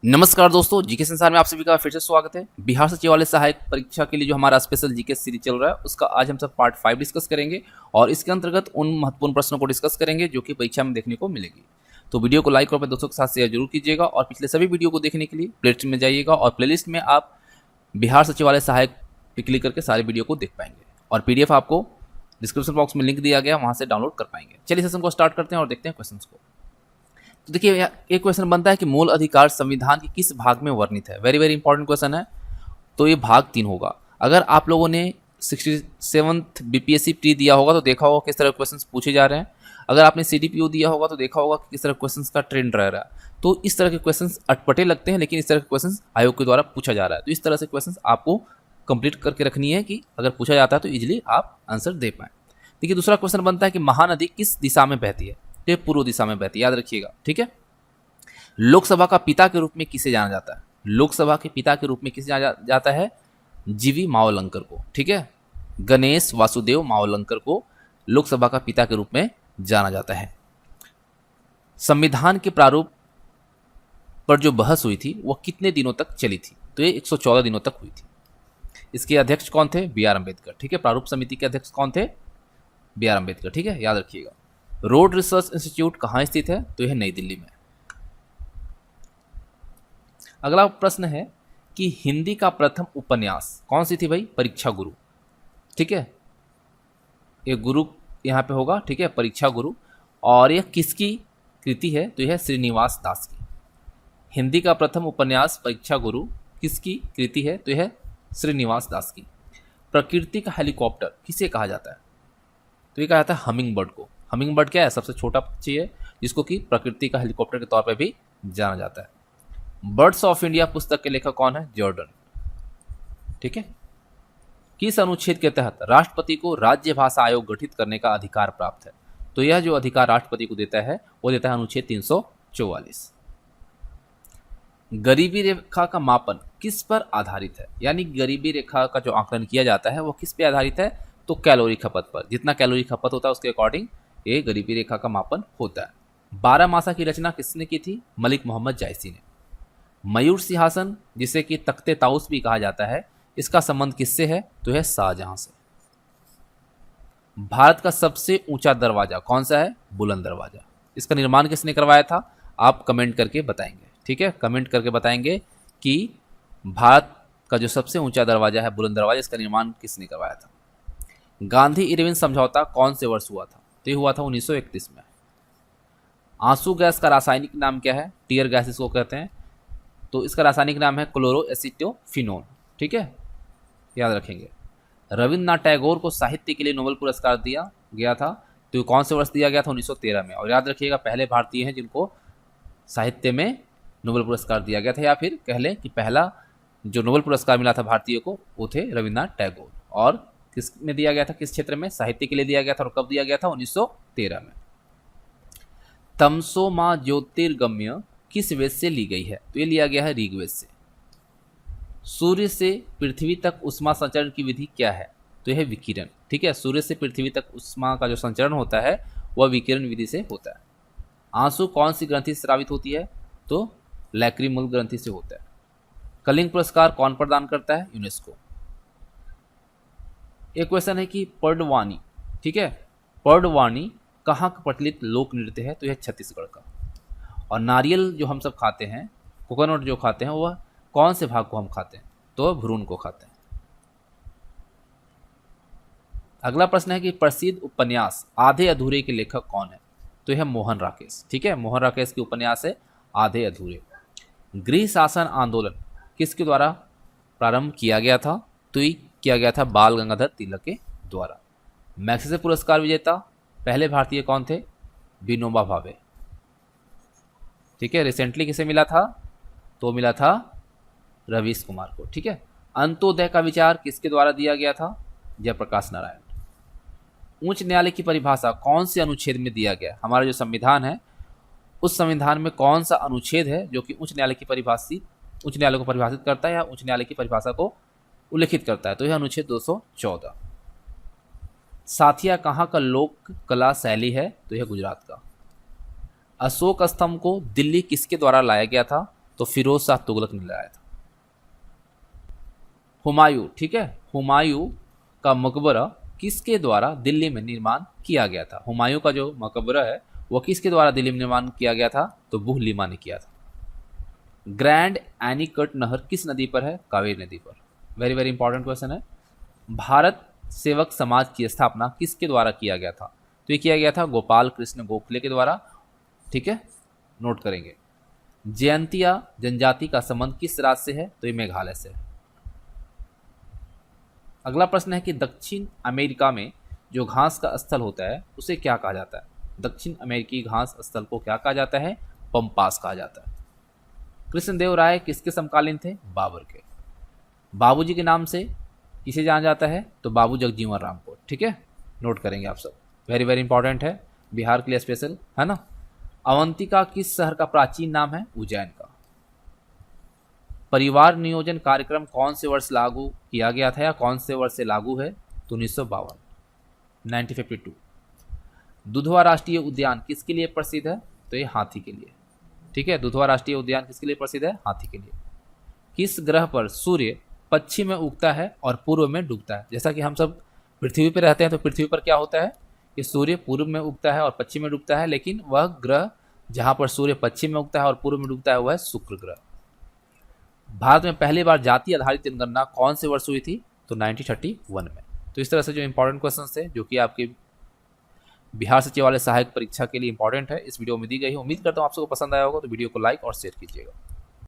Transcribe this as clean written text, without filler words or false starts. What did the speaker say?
नमस्कार दोस्तों, जीके संसार में आप सभी का फिर से स्वागत है। बिहार सचिवालय सहायक परीक्षा के लिए जो हमारा स्पेशल जीके सीरीज चल रहा है उसका आज हम सब पार्ट 5 डिस्कस करेंगे और इसके अंतर्गत उन महत्वपूर्ण प्रश्नों को डिस्कस करेंगे जो कि परीक्षा में देखने को मिलेगी। तो वीडियो को लाइक और अपने दोस्तों के साथ शेयर जरूर कीजिएगा और पिछले सभी वीडियो को देखने के लिए प्लेलिस्ट में जाइएगा और प्लेलिस्ट में आप बिहार सचिवालय सहायक पे क्लिक करके सारे वीडियो को देख पाएंगे और PDF आपको डिस्क्रिप्शन बॉक्स में लिंक दिया गया, वहां से डाउनलोड कर पाएंगे। चलिए सेशन को स्टार्ट करते हैं और देखते हैं क्वेश्चन को। तो देखिए एक क्वेश्चन बनता है कि मूल अधिकार संविधान के किस भाग में वर्णित है। वेरी वेरी इंपॉर्टेंट क्वेश्चन है। तो ये भाग 3 होगा। अगर आप लोगों ने 67th BPSC प्री दिया होगा तो देखा होगा किस तरह क्वेश्चंस पूछे जा रहे हैं। अगर आपने CDPO दिया होगा तो देखा होगा कि किस तरह क्वेश्चंस का ट्रेंड रह रहा है। तो इस तरह के क्वेश्चंस अटपटे लगते हैं, लेकिन इस तरह के क्वेश्चंस आयोग के द्वारा पूछा जा रहा है। तो इस तरह से क्वेश्चंस आपको कंप्लीट करके रखनी है कि अगर पूछा जाता है तो इजिली आप आंसर दे पाएं। देखिए दूसरा क्वेश्चन बनता है कि महानदी किस दिशा में बहती है। तो पूर्व दिशा में बहती है, याद रखिएगा। ठीक है। लोकसभा का पिता के रूप में किसे जाना जाता है। लोकसभा के पिता के रूप में किसे जाना जाता है। GV मावलंकर को। ठीक है। गणेश वासुदेव मावलंकर को लोकसभा का पिता के रूप में जाना जाता है। संविधान के प्रारूप पर जो बहस हुई थी वो कितने दिनों तक चली थी। तो ये 114 दिनों तक हुई थी। इसके अध्यक्ष कौन थे। BR अम्बेडकर। ठीक है। प्रारूप समिति के अध्यक्ष कौन थे। BR अम्बेडकर। ठीक है, याद रखिएगा। रोड रिसर्च इंस्टीट्यूट कहाँ स्थित है। तो यह नई दिल्ली में। अगला प्रश्न है कि हिंदी का प्रथम उपन्यास कौन सी थी भाई। परीक्षा गुरु। ठीक है, ये गुरु यहाँ पे होगा। ठीक है, परीक्षा गुरु। और यह किसकी कृति है। तो यह श्रीनिवास दास की। हिंदी का प्रथम उपन्यास परीक्षा गुरु किसकी कृति है। तो यह श्रीनिवास दास की। प्रकृति का हेलीकॉप्टर किसे कहा जाता है। तो ये कहा जाता है हमिंग बर्ड को। हमिंग बर्ड क्या है, सबसे छोटा पक्षी है जिसको कि प्रकृति का हेलीकॉप्टर के तौर पर भी जाना जाता है। बर्ड्स ऑफ इंडिया पुस्तक के लेखक कौन है। जॉर्डन। ठीक है। किस अनुच्छेद के तहत राष्ट्रपति को राज्य भाषा आयोग गठित करने का अधिकार प्राप्त है। तो यह जो अधिकार राष्ट्रपति को देता है वो देता है अनुच्छेद 344। गरीबी रेखा का मापन किस पर आधारित है। यानी गरीबी रेखा का जो आकलन किया जाता है वो किस पे आधारित है। तो कैलोरी खपत पर। जितना कैलोरी खपत होता है उसके अकॉर्डिंग ये गरीबी रेखा का मापन होता है। 12 मासा की रचना किसने की थी। मलिक मोहम्मद जायसी ने। मयूर सिंहासन जिसे कि तख्ते ताउस भी कहा जाता है, इसका संबंध किससे है। तो है शाहजहां से। भारत का सबसे ऊंचा दरवाजा कौन सा है। बुलंद दरवाजा। इसका निर्माण किसने करवाया था। आप कमेंट करके बताएंगे। ठीक है, कमेंट करके बताएंगे कि भारत का जो सबसे ऊंचा दरवाजा है बुलंद दरवाजा, इसका निर्माण किसने करवाया था। गांधी इरविन समझौता कौन से वर्ष हुआ था। तो ये हुआ था 1931 में। आंसू गैस का रासायनिक नाम क्या है। टीयर गैस इसको कहते हैं। तो इसका रासायनिक नाम है क्लोरोएसिटोफिनोन। ठीक है, याद रखेंगे। रविन्द्रनाथ टैगोर को साहित्य के लिए नोबेल पुरस्कार दिया गया था। तो कौन से वर्ष दिया गया था। 1913 में। और याद रखिएगा पहले भारतीय हैं जिनको साहित्य में नोबेल पुरस्कार दिया गया था, या फिर कह लें कि पहला जो नोबेल पुरस्कार मिला था भारतीय को वो थे रविन्द्रनाथ टैगोर। और किस में दिया गया था, किस क्षेत्र में। साहित्य के लिए दिया गया था। और कब दिया गया था। 1913 में। तमसो मां ज्योतिर्गम्य किस वेद से ली गई है। तो ये लिया गया है ऋग्वेद से। सूर्य से पृथ्वी तक उष्मा संचरण की विधि क्या है। तो यह विकिरण। ठीक है, सूर्य से पृथ्वी तक उष्मा का जो संचरण होता है वह विकिरण विधि से होता है। आंसू कौन सी ग्रंथि से स्रावित होती है। तो लैक्रीमल ग्रंथि से होता है। कलिंग पुरस्कार कौन प्रदान करता है। यूनेस्को। एक क्वेश्चन है कि पर्णवानी। ठीक है, पर्णवानी कहाँ का प्रचलित लोक नृत्य है। तो यह छत्तीसगढ़ का। और नारियल जो हम सब खाते हैं, कोकोनट जो खाते हैं, वह कौन से भाग को हम खाते हैं। तो भ्रूण को खाते हैं। अगला प्रश्न है कि प्रसिद्ध उपन्यास आधे अधूरे के लेखक कौन है। तो यह मोहन राकेश। ठीक है, मोहन राकेश की उपन्यास है आधे अधूरे। गृह शासन आंदोलन किसके द्वारा प्रारंभ किया गया था। तो ये किया गया था बाल गंगाधर तिलक के द्वारा। मैग्सेसे पुरस्कार विजेता पहले भारतीय कौन थे। विनोबा भावे। ठीक है, रिसेंटली किसे मिला था। तो मिला था रवीश कुमार को। ठीक है। अंत्योदय का विचार किसके द्वारा दिया गया था। जयप्रकाश नारायण। उच्च न्यायालय की परिभाषा कौन से अनुच्छेद में दिया गया। हमारा जो संविधान है उस संविधान में कौन सा अनुच्छेद है जो कि उच्च न्यायालय को परिभाषित करता है या उच्च न्यायालय की परिभाषा को उल्लेखित करता है। तो यह अनुच्छेद 214। साथिया कहाँ का लोक कला शैली है। तो यह गुजरात का। अशोक स्तंभ को दिल्ली किसके द्वारा लाया गया था। तो फिरोज शाह तुगलक ने लगाया था। हुमायूं, ठीक है, हुमायूं का मकबरा किसके द्वारा दिल्ली में निर्माण किया गया था? हुमायूं का जो मकबरा है वो किसके द्वारा दिल्ली में निर्माण किया गया था? तो बुहलीमा ने किया था। ग्रैंड एनीकट नहर किस नदी पर है? कावेरी नदी पर। वेरी वेरी इंपॉर्टेंट क्वेश्चन है। भारत सेवक समाज की स्थापना किसके द्वारा किया गया था? तो ये किया गया था गोपाल कृष्ण गोखले के द्वारा, ठीक है, नोट करेंगे। जयंतिया जनजाति का संबंध किस राज्य से है? तो ये मेघालय से है। अगला प्रश्न है कि दक्षिण अमेरिका में जो घास का स्थल होता है उसे क्या कहा जाता है? दक्षिण अमेरिकी घास स्थल को क्या कहा जाता है? पंपास कहा जाता है। कृष्णदेव राय किसके समकालीन थे? बाबर के। बाबूजी के नाम से किसे जाना जाता है? तो बाबू जगजीवन राम को, ठीक है, नोट करेंगे आप सब। वेरी वेरी इंपॉर्टेंट है, बिहार के लिए स्पेशल है ना। अवंतिका किस शहर का प्राचीन नाम है? उज्जैन का। परिवार नियोजन कार्यक्रम कौन से वर्ष लागू किया गया था या कौन से वर्ष से लागू है? तो 1952, 1952। दुधवा राष्ट्रीय उद्यान किसके लिए प्रसिद्ध है? तो ये हाथी के लिए, ठीक है। दुधवा राष्ट्रीय उद्यान किसके लिए प्रसिद्ध है? हाथी के लिए। किस ग्रह पर सूर्य पश्चिम में उगता है और पूर्व में डूबता है? जैसा कि हम सब पृथ्वी पर रहते हैं तो पृथ्वी पर क्या होता है कि सूर्य पूर्व में उगता है और पश्चिम में डूबता है, लेकिन वह ग्रह जहां पर सूर्य पश्चिम में उगता है और पूर्व में डूबता है वह है शुक्र ग्रह। भारत में पहली बार जाति आधारित जनगणना कौन से वर्ष हुई थी? तो 1931 में। तो इस तरह से जो इंपॉर्टेंट क्वेश्चंस थे जो कि आपके बिहार सचिवालय सहायक परीक्षा के लिए इंपॉर्टेंट है, इस वीडियो में दी गई है। उम्मीद करता हूँ आप सबको पसंद आया होगा, तो वीडियो को लाइक और शेयर कीजिएगा।